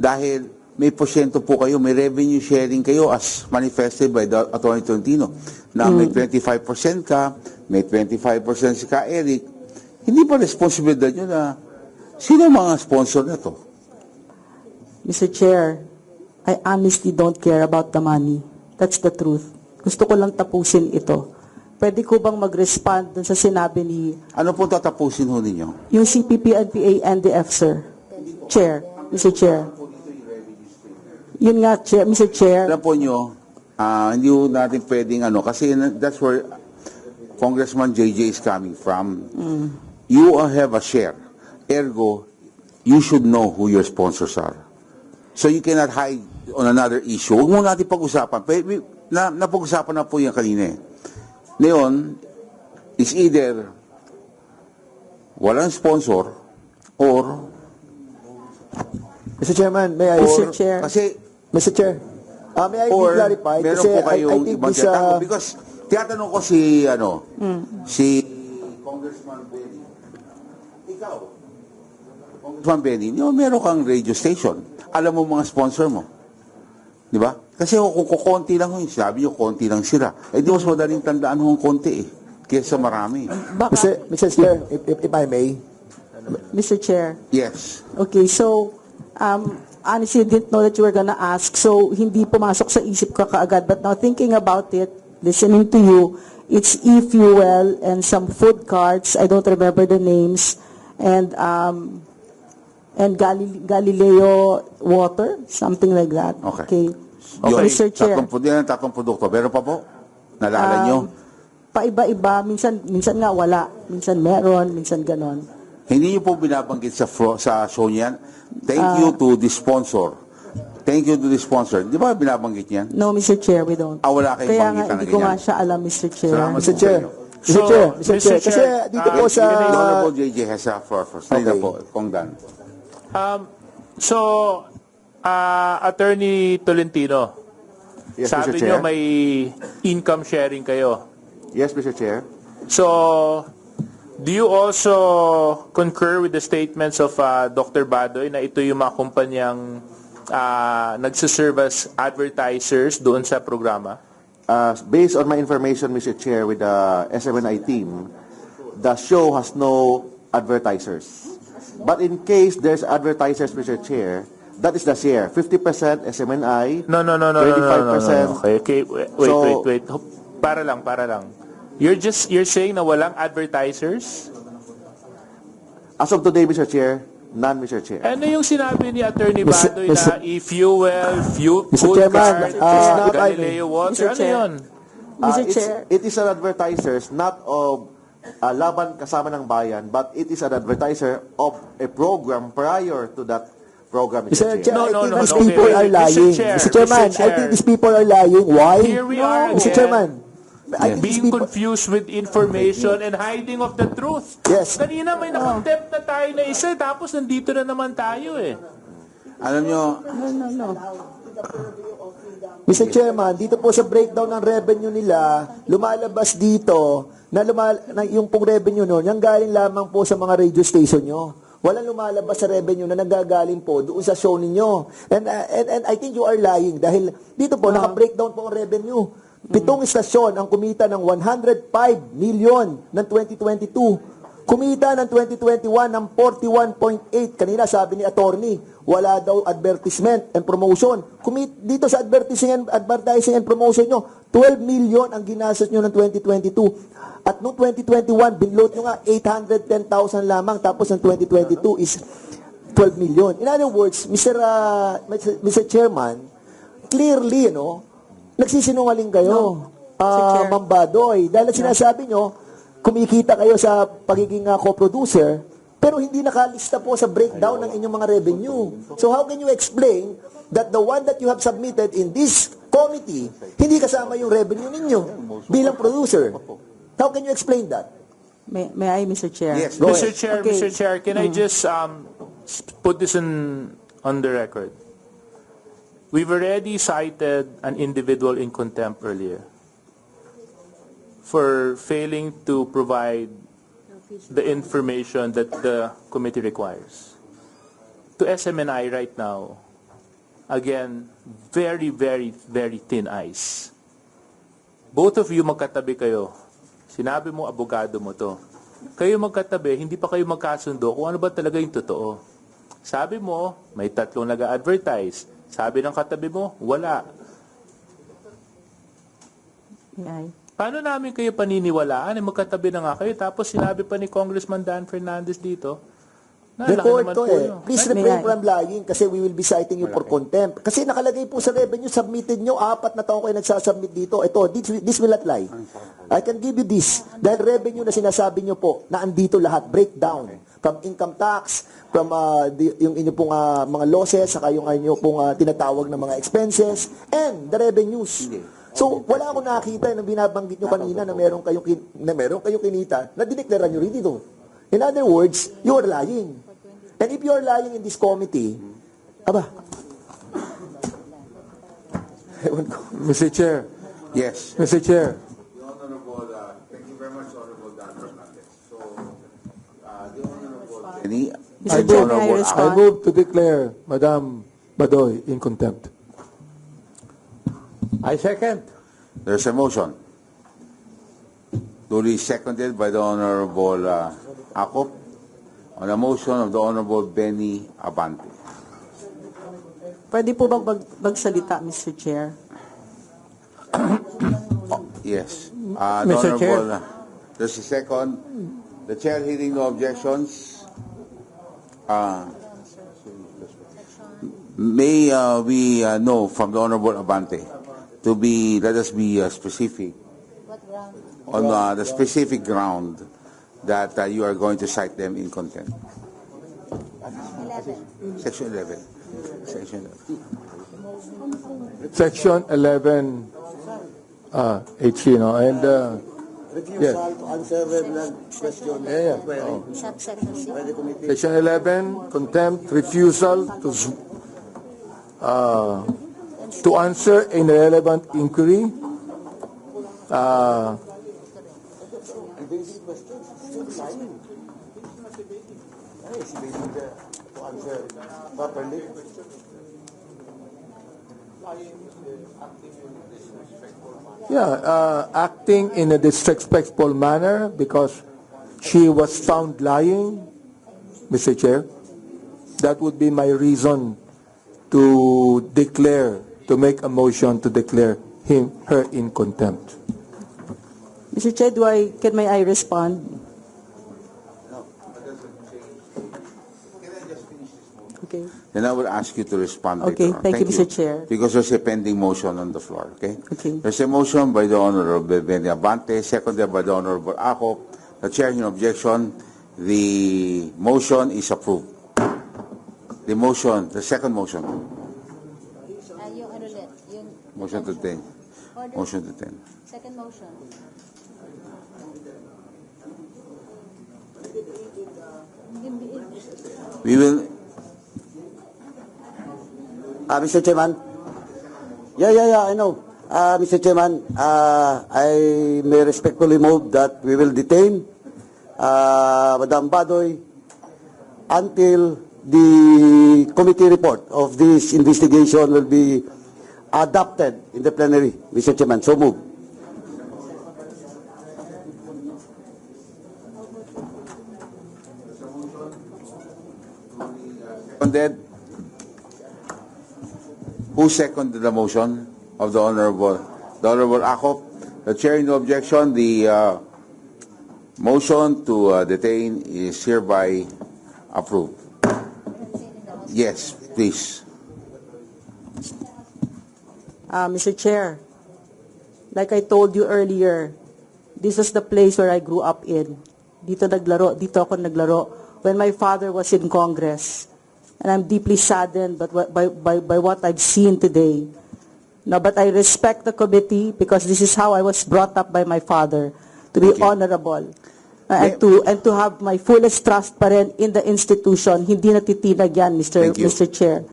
dahil may porsyento po kayo, may revenue sharing kayo as manifested by the Attorney Tolentino na may 25% ka, may 25% si Ka Eric. Hindi ba responsibilidad nyo na sino mga sponsor na to? Mr. Chair, I honestly don't care about the money. That's the truth. Gusto ko lang tapusin ito. Pwede ko bang mag-respond dun sa sinabi ni... Ano po tatapusin ho ninyo? Yung CPP, NPA, NDF, sir. Chair, Mr. Chair. Yun nga, Chair, Mr. Chair. Alam po nyo, hindi ho natin pwedeng kasi that's where Congressman JJ is coming from. You have a share. Ergo, you should know who your sponsors are. So you cannot hide on another issue. Huwag mo natin pag-usapan. Napag-usapan na po yan kanina eh. Ngayon, is either walang sponsor or... Mr. Chairman, may I... Mr. Chair. Kasi... Mr. Chair, may I or clarify? meron Kasi po kayong I think ibang this... tinatanong. Because tinatanong ko si Congressman Benny. Ikaw, Congressman Benny, meron kang radio station. Alam mo mga sponsor mo. Di ba? Kasi kung kukunti lang yung sabi nyo, konti lang sila. Eh di mas madaling tandaan kung konti eh. Kesa marami. Mr. Chair, if I may. Mr. Chair. Yes. Okay, so, honestly, I didn't know that you were gonna ask, so hindi pumasok sa isip ko kaagad. But now thinking about it, listening to you, it's e-fuel and some food carts, I don't remember the names, and Galileo water, something like that. Okay. Mr. Chair. Tatlong produkto. Meron pa po? Nalala nyo? Paiba-iba, minsan nga wala, minsan meron, minsan ganon. Hindi nyo po binabanggit sa show niyan? Thank you to the sponsor. Thank you to the sponsor. Di ba binabanggit niyan? No, Mr. Chair, we don't. Wala kayong Kaya nga, banggitan na hindi ko nga ganyan. siya alam, Mr. Chair. Salamat Mr. po Chair. sa inyo. Mr. Chair. Kasi dito po sa... The Honorable JJ has a floor first. Okay. Na po, Kong Dan. Attorney Tolentino, Yes, Mr. sabi Chair. nyo may income sharing kayo. Yes, Mr. Chair. So, do you also concur with the statements of Dr. Badoy na ito yung mga kumpanyang nagsiserve as advertisers doon sa programa? Based on my information, Mr. Chair, with the SMNI team, the show has no advertisers. But in case there's advertisers, Mr. Chair, that is the share. 50% SMNI, No. 25%. Okay, wait. Para lang. You're saying na walang advertisers? As of today, Mr. Chair, none, Mr. Chair. Ano yung sinabi ni Attorney Mr. Badoy na e-fuel, Mr. food Chairman, cart, Galileo water? Mr. Ano Chair. yun? Mr. Chair. It is an advertisers, not of Laban Kasama ng Bayan, but it is an advertiser of a program prior to that program, Mr. Chair. No, I think these okay, people wait, are Mr. lying. Chair, Mr. Chairman, Mr. I think these people are lying. Why? Here we are Mr. again. Chairman, I think these Being people... confused with information and hiding of the truth. Yes. Kanina may na-contempt na tayo na isa, tapos nandito na naman tayo eh. Alam nyo, No. Mr. Chairman, dito po sa breakdown ng revenue nila, lumalabas dito na yung pong revenue nun, yung galing lamang po sa mga radio station nyo. Walang lumalabas sa revenue na nagagaling po doon sa show ninyo. And I think you are lying dahil dito po, naka-breakdown po ang revenue. 7 istasyon ang kumita ng 105 million ng 2022. Kumita ng 2021 ng 41.8. Kanina sabi ni attorney, wala daw advertisement and promotion. Dito sa advertising and promotion nyo, 12 million ang ginastos nyo ng 2022. At noong 2021, binload nyo nga 810,000 lamang. Tapos ng 2022 is 12 million. In other words, Mr. Chairman, clearly, nagsisinungaling kayo, Ma'am Badoy. Dahil sinasabi nyo, kumikita kayo sa pagiging co-producer, pero hindi nakalista po sa breakdown ng inyong mga revenue. So how can you explain that the one that you have submitted in this committee, hindi kasama yung revenue ninyo bilang producer? How can you explain that? May I, Mr. Chair? yes, Go Mr. ahead. Chair, Okay. Mr. Chair, can I just put this on the record? We've already cited an individual in contempt earlier for failing to provide the information that the committee requires. To SMNI right now, again, very, very, very thin ice. Both of you magkatabi kayo. Sinabi mo, abogado mo to. Kayo magkatabi, hindi pa kayo magkasundo kung ano ba talaga yung totoo. Sabi mo, may 3 nag-advertise. Sabi ng katabi mo, wala. Yeah. Paano namin kayo paniniwalaan? Magkatabi na nga kayo. Tapos sinabi pa ni Congressman Dan Fernandez dito, na laki Record naman to po eh. yun. Please May refrain I- from lying kasi we will be citing you for contempt. Kasi nakalagay po sa revenue, submitted nyo, 4 na taon kayo nagsasubmit dito. Ito, this will not lie. I can give you this. Dahil revenue na sinasabi nyo po, na andito lahat, breakdown. From income tax, from yung inyo pong mga losses, saka yung inyo pong tinatawag na mga expenses, and the revenues. So, wala akong nakita nung binabanggit nyo kanina na meron kayong kinita na dineklara nyo rin dito. In other words, you are lying. And if you are lying in this committee, aba, ewan ko. Mr. Chair, Yes. Mr. Chair, The Honorable, thank you very much, Honorable Dan Fernandez. So, the Honorable Benny, Mr. and the Chair, may I Honorable respond? I move to declare Madam Badoy in contempt. I second. There's a motion. Duly seconded by the Honorable Acop on the motion of the Honorable Benny Abante. Pwede po bang magsalita, Mr. Chair? Yes. Mr. Chair. There's a second. The chair hearing no objections. May we know from the Honorable Abante let us be specific on the specific ground that you are going to cite them in contempt. Section 11. Section 11. Section 11, H, and yes. To answer the question. Section 11, contempt, refusal to answer an irrelevant inquiry. Acting in a disrespectful manner because she was found lying, Mr. Chair. That would be my reason to make a motion to declare her in contempt. Mr. Chair, may I respond? Okay. Then I will ask you to respond Okay, later on. thank you, Mr. Chair. Because there's a pending motion on the floor, okay? Okay. There's a motion by the Honorable Benny Abante, seconded by the Honorable Acop. The chair in objection, the motion is approved. The second motion, Yung ano ulit, yung motion to 10. order, Motion to 10. second motion. We will, Mr. Chairman. I know. Mr. Chairman, I may respectfully move that we will detain Madam Badoy until the committee report of this investigation will be adopted in the plenary. Mr. Chairman, so move. seconded. Who seconded the motion of the Honorable Acop? The chair in objection, the motion to detain is hereby approved. Yes, please. Mr. Chair, like I told you earlier, this is the place where I grew up in. Dito ako naglaro when my father was in Congress. And I'm deeply saddened by what I've seen today. No, but I respect the committee because this is how I was brought up by my father, to be honorable. And to have my fullest trust pa rin in the institution. Hindi natitinag yan, Thank you. Mr. Chair.